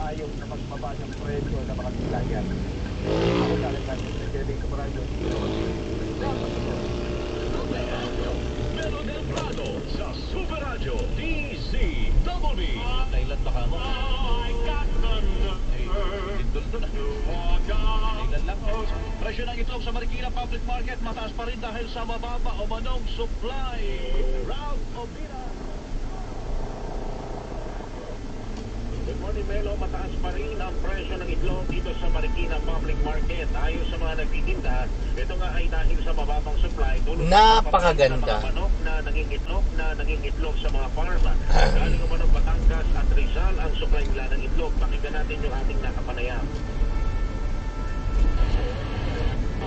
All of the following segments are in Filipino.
payong na mas mababang presyo na mga tilayan. Ako talaga natin sa Jerry Camarado. Melo del Prado sa Super Radio DZBB. Kailan baka mo? Tindol doon Kailan lang presyo ng itlog sa Marikina Public Market mataas pa rin dahil sa mababa o manong supply. Ralph Obira. Good morning, Melo. Mataas pa rin ang presyo ng itlog dito sa Marikina Public Market. Ayon sa mga nagtitinda, ito nga ay dahil sa mababang supply. Napakaganda. Sa mga manok na naging itlog sa mga farm. Galing naman ng Batangas at Rizal ang supply nila ng itlog. Pakinggan natin yung ating nakapanayam.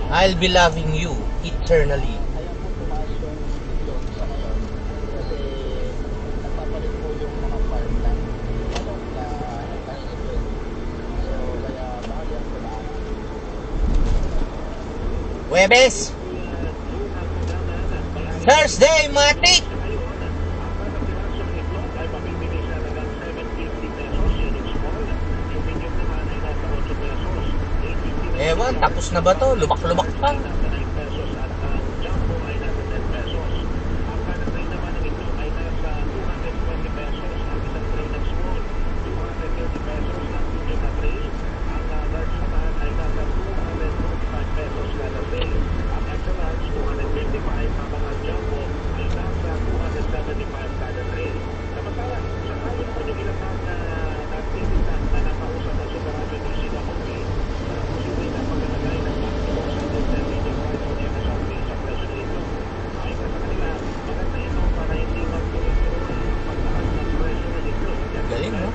I'll be loving you eternally. Ayan po tumaas yung itlog sa ngayon. Kasi nagpapalit po yung mga farm na manok na itlog. So kaya mahal yan tumaas. Huwebes, Thursday, Matik. Ewan, tapos na ba to? Lubak-lubak pa. Galing, no?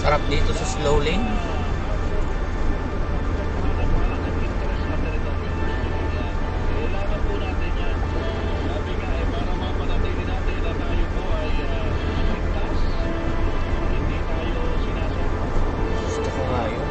Sarap dito sa slow lane. Gusto ko nga yun.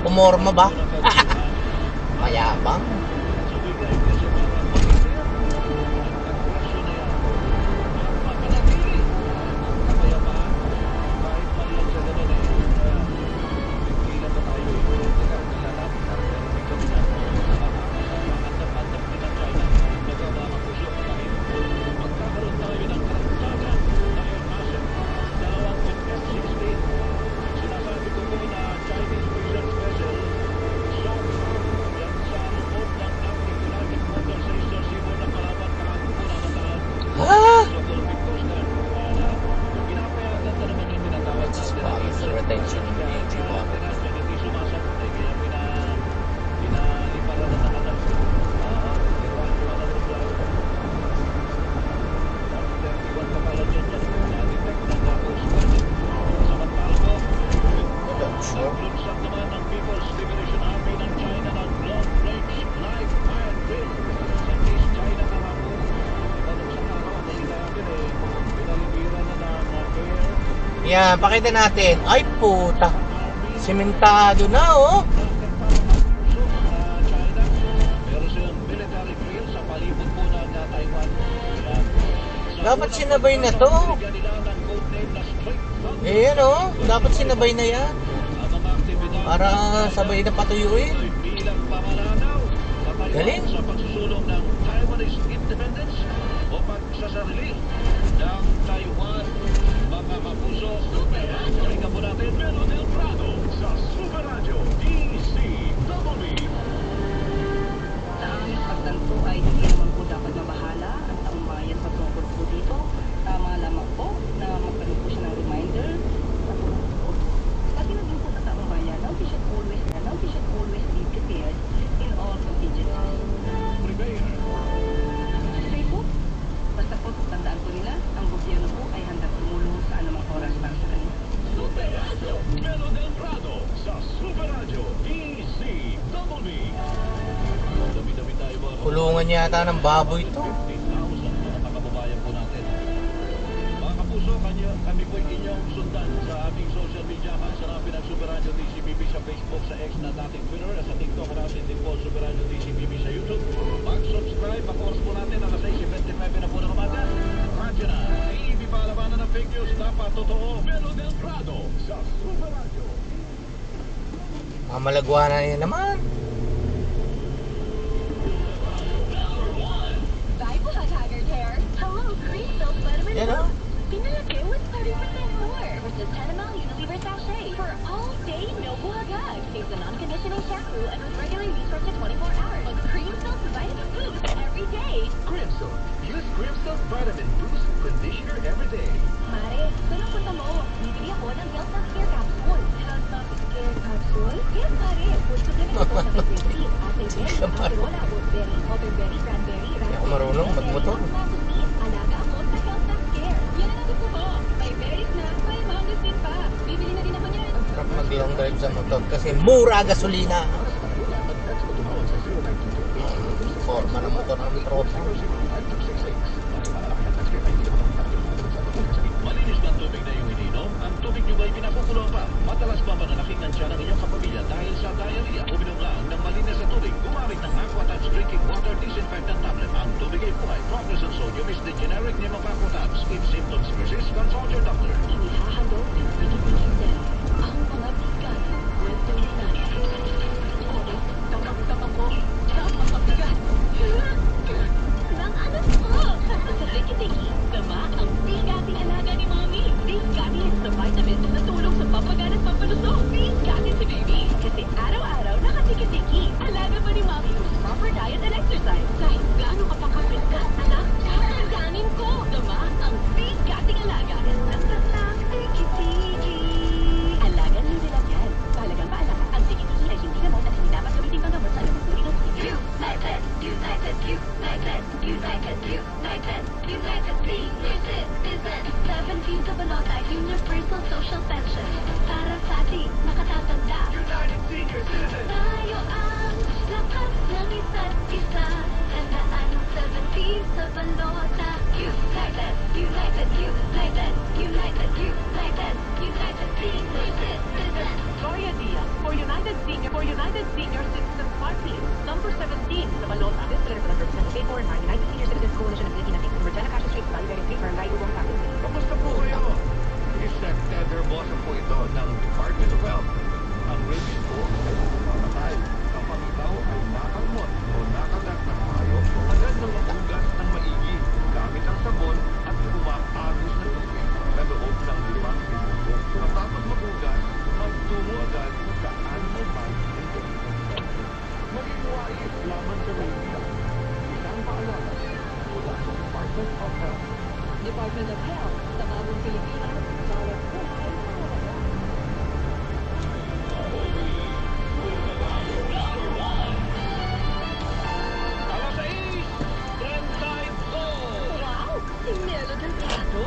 Pumorma ba? Mayabang. Yan, pakita natin. Ay, puta. Simentado na, oh. China. Meron silang military drill sa palibot po ng Taiwan. Dapat sinabay na to. Bigyan nila ng code name na Straight Front. Eh, yan, oh. Dapat sinabay na yan. Ang mga aktibidad Para sabay na patuyuin. ay bilang pamalanaw sa Taiwan Galing. sa pagsusulong ng Taiwanese independence o pagsasarili ng Taiwan. Mga kapuso, balikan po natin Melo del Prado sa Super Radio DCW. Sa aming pagtanto ay hindi naman po dapat mabahala ang taong bayan sa tungkol po dito. Tama lamang po na magkaroon po siya ng reminder sa po. Kasi naging po sa taong bayan, now we should always be prepared in all contingencies. Prepare. Safe po. Basta po, tandaan po nila, ang gobyerno po ay handang tumulong sa anumang oras para sa kanila. Melo del Prado sa Super Radio DCW. Dami-dami tayo mga Kulungan yata ng baboy to. 15,000 mga kababayan po natin. Mga kapuso, kami po inyong sundan sa aming social media accounts. Hanapin ang Super Radio DCBB sa Facebook, sa X na dating Twitter, at sa TikTok natin din po Super Radio DCBB sa YouTube. Mag-subscribe, ang oras po natin alas 6:25 na po ng umaga. Radyo na, hindi pa alabanan ng fake news, dapat totoo. Melo del Prado sa Super Radio. Malagwana yan naman. Bible Haggard hair. Hello, Green Silk Vitamin Yan, oh. Pinalaki with 30% more versus 10 ml Unilever sachet for all day no buhagag. Saves the non-conditioning shampoo and with regular use for up to 24 hours. With Cream Silk Vitamin Boost every day. Crimson. Use Crimson Vitamin Boost Conditioner every day. Mare, saan ang punta mo? Bibili ako ng Health Not Scare Capsule. Health Not Scare Capsule? Yes, Mare. Full supplement ito sa may green tea, acai berry, acerola, woodberry, elderberry, cranberry, Hindi ako marunong magmotor. Alaga ako sa Health Not Scare. Yan ang gusto ko. May berries na, may mangustin pa. Bibili na din ako niyan. Sarap mag-long drive sa motor kasi mura gasolina. Forma ng motor ng tropa. Malinis na ang tubig na iyong ininom? Ang tubig nyo ba'y pinakukulo pa? Madalas ba mananakit ang tiyan ng inyong kapamilya dahil sa diarrhea? Uminom lang ng malinis na tubig. Gumamit ng Aquatabs Drinking Water Disinfectant Tablet. Ang tubig ay buhay. Progress and sodium is the generic name of Aquatabs. If symptoms persist, consult your doctor. Inihahandog ng pinipinsin ang mga bigat. Kwento ni Nanay. Oo, tamang-tamang ko. Napakabigat. Nang ano po? Sa tiki-tiki, tama ang bigating alaga ni Mommy. Bigati sa vitamins na tulong sa pampagaan at pampalusog. Bigati si Baby. Kasi araw-araw nakatiki-tiki. Alaga pa ni Mommy with proper diet and exercise. Kahit gaano ka pa ka, anak, tataganin ko. Tama ang bigating alaga. Lang, tiki-tiki. Alaga ng nilang yan. Pahalagang paalala, ang tiki-tiki ay hindi gamot at hindi dapat gamitin pang gamot sa anumang uri ng sakit. United, United, United, United, United, United Senior Citizen. 17 Kabanata Universal Social Pension. Para sa ating nakatatanda. United Senior Citizen. Tayo ang lakas ng isa't isa. Tandaan ang 17 sa balota. United, United, United, United, United, United Senior Citizen. Gloria Diaz for United Senior Citizens Party, number 17 sa Balota. This letter is represented paper and United Senior Citizens Coalition of Philippines in Regina Castro Street, Valley Bearing Paper, and Laibubong Capital. Kamusta po kayo? Isang Tether Bosa po ito ng Department of Health. Ang rabies po ay mamamatay kapag ikaw ay nakalmot o nakagat ng hayop. Agad na magugas ng maigi gamit ang sabon at umaagos na tubig sa loob ng 5 minuto. Matapos magugas, magtungo agad sa Animal Mind Center. Maging wais laman sa rabies. Isang paalala mula sa Department of Health. Department of Health sa bagong Pilipinas. Bawat buhay mahalaga. Alas 6:32. Wow! Si Melo del Prado.